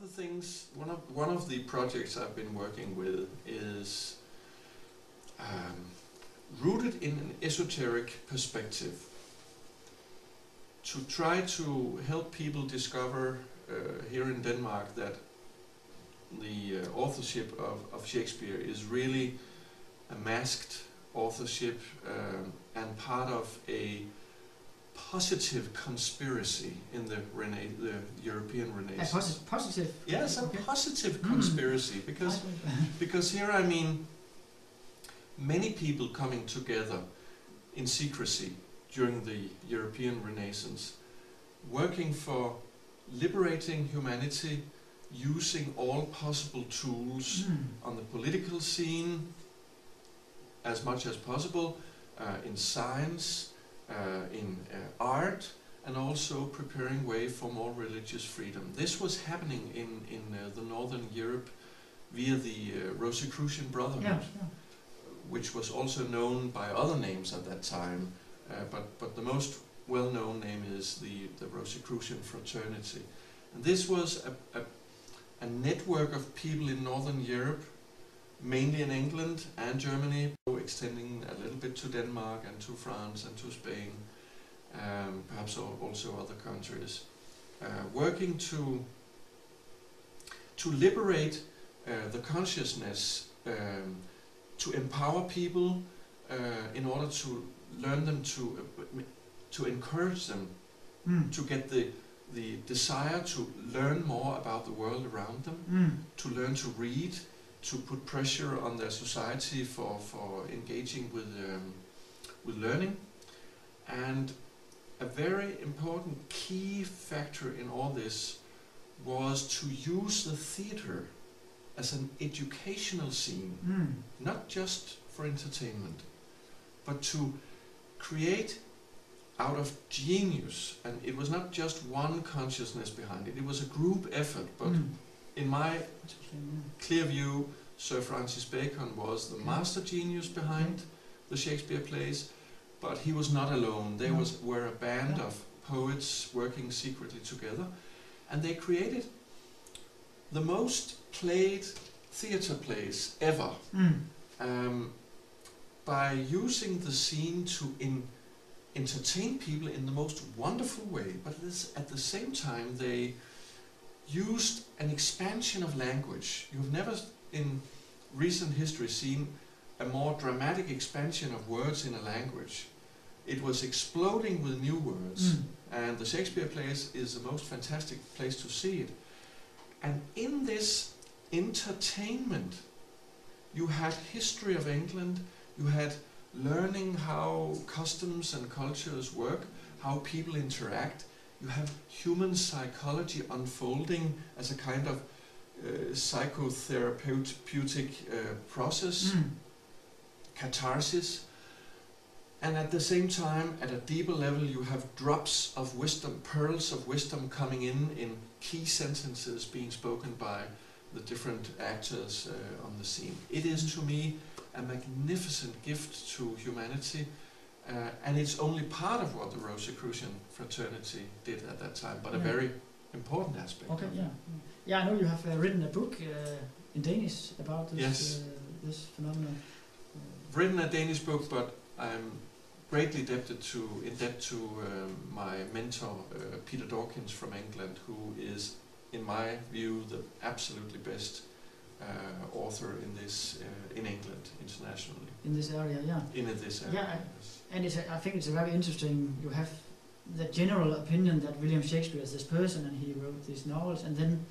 the things, one of the projects I've been working with is rooted in an esoteric perspective, to try to help people discover here in Denmark that the authorship of Shakespeare is really a masked authorship and part of a positive conspiracy in the European Renaissance. A positive? Yes, okay. A positive conspiracy, because here I mean many people coming together in secrecy during the European Renaissance, working for liberating humanity, using all possible tools on the political scene as much as possible, in science, in art, and also preparing way for more religious freedom. This was happening in the Northern Europe via the Rosicrucian Brotherhood, which was also known by other names at that time, but the most well-known name is the Rosicrucian Fraternity. And this was a network of people in Northern Europe, mainly in England and Germany, extending a little bit to Denmark and to France and to Spain, perhaps also other countries, working to liberate the consciousness, to empower people in order to learn them to encourage them to get the desire to learn more about the world around them, to learn to read, to put pressure on their society for engaging with learning. And a very important key factor in all this was to use the theater as an educational scene, not just for entertainment, but to create out of genius. And it was not just one consciousness behind it, it was a group effort, but in my clear view, Sir Francis Bacon was the master genius behind the Shakespeare plays, but he was not alone. They were a band of poets working secretly together, and they created the most played theatre plays ever by using the scene to entertain people in the most wonderful way, but at the same time they used an expansion of language. You've never in recent history seen a more dramatic expansion of words in a language. It was exploding with new words, and the Shakespeare plays is the most fantastic place to see it. And in this entertainment, you had history of England, you had learning how customs and cultures work, how people interact. You have human psychology unfolding as a kind of psychotherapeutic process, catharsis. And at the same time, at a deeper level, you have drops of wisdom, pearls of wisdom coming in key sentences being spoken by the different actors on the scene. It is, to me, a magnificent gift to humanity, and it's only part of what the Rosicrucian Fraternity did at that time, but a very important aspect. Okay, yeah, I know you have written a book in Danish about this, this phenomenon. Written a Danish book, but I'm greatly indebted to my mentor Peter Dawkins from England, who is, in my view, the absolutely best author in this in England internationally. In this area, In this area. Yeah, and I think it's a very interesting. You have the general opinion that William Shakespeare is this person, and he wrote these novels, and then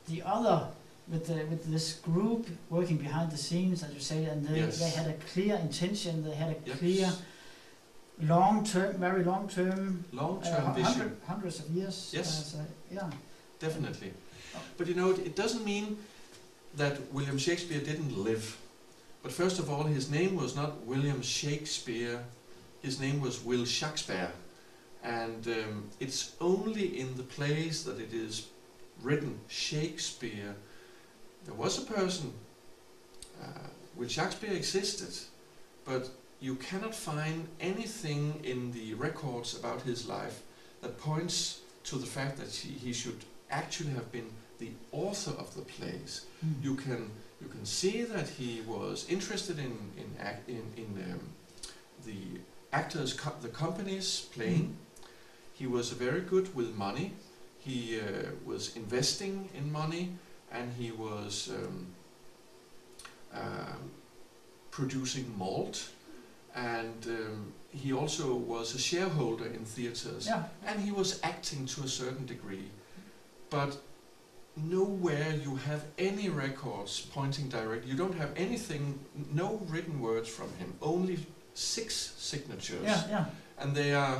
the other with this group working behind the scenes, as you say, and they had a clear intention. They had a clear, very long-term vision, hundreds of years. Yes, definitely. But you know, it doesn't mean that William Shakespeare didn't live. But first of all, his name was not William Shakespeare, his name was Will Shakespeare. And it's only in the plays that it is written Shakespeare. There was a person, Will Shakespeare existed, but you cannot find anything in the records about his life that points to the fact that he should actually have been the author of the plays. You can see that he was interested in the actors, the companies playing. He was very good with money. He was investing in money, and he was producing malt, and he also was a shareholder in theaters, and he was acting to a certain degree. But nowhere you have any records pointing directly. You don't have anything, no written words from him, only 6 signatures. And they are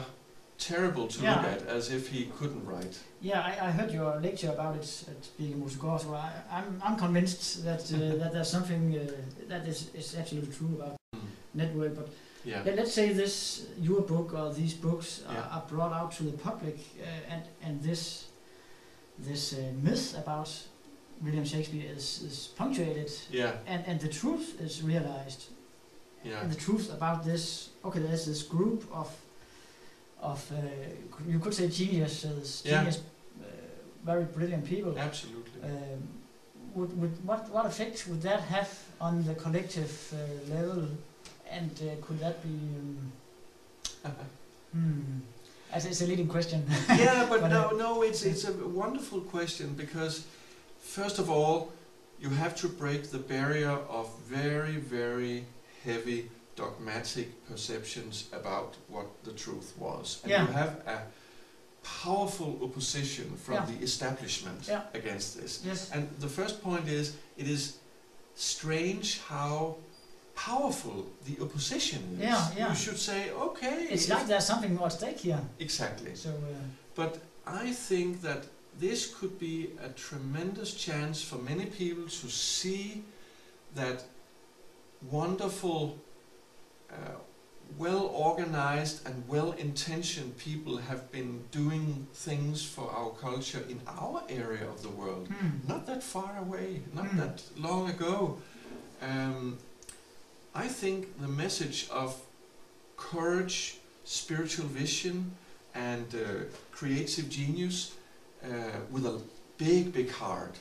terrible to look at, as if he couldn't write. I heard your lecture about it at Being Musikor, so I'm convinced that that there's something that is absolutely true about network. But let's say your book or these books are brought out to the public, and this myth about William Shakespeare is punctuated, and the truth is realized. And the truth about this, there's this group of you could say geniuses, very brilliant people. Absolutely. What effect would that have on the collective level, and could that be? As it's a leading question. But no, it's a wonderful question, because first of all, you have to break the barrier of very, very heavy dogmatic perceptions about what the truth was. And you have a powerful opposition from the establishment against this. And the first point is, it is strange how powerful the opposition is. You should say, okay. It's like there's something more at stake here. Exactly. So, but I think that this could be a tremendous chance for many people to see that wonderful, well-organized and well-intentioned people have been doing things for our culture in our area of the world. Not that far away, not that long ago. I think the message of courage, spiritual vision, and creative genius with a big, big heart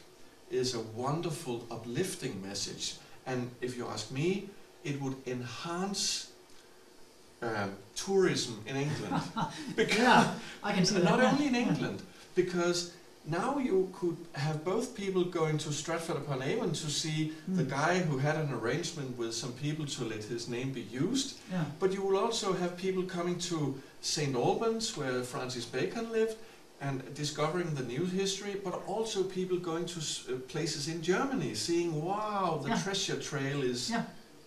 is a wonderful, uplifting message. And if you ask me, it would enhance tourism in England. Because I can see that. Not only in England, because now you could have both people going to Stratford-upon-Avon to see the guy who had an arrangement with some people to let his name be used. But you will also have people coming to St. Albans, where Francis Bacon lived, and discovering the new history, but also people going to places in Germany, seeing, wow, the treasure trail is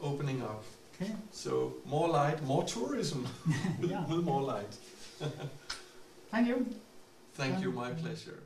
opening up. So more light, more tourism, with more light. Thank you. Thank you, my pleasure.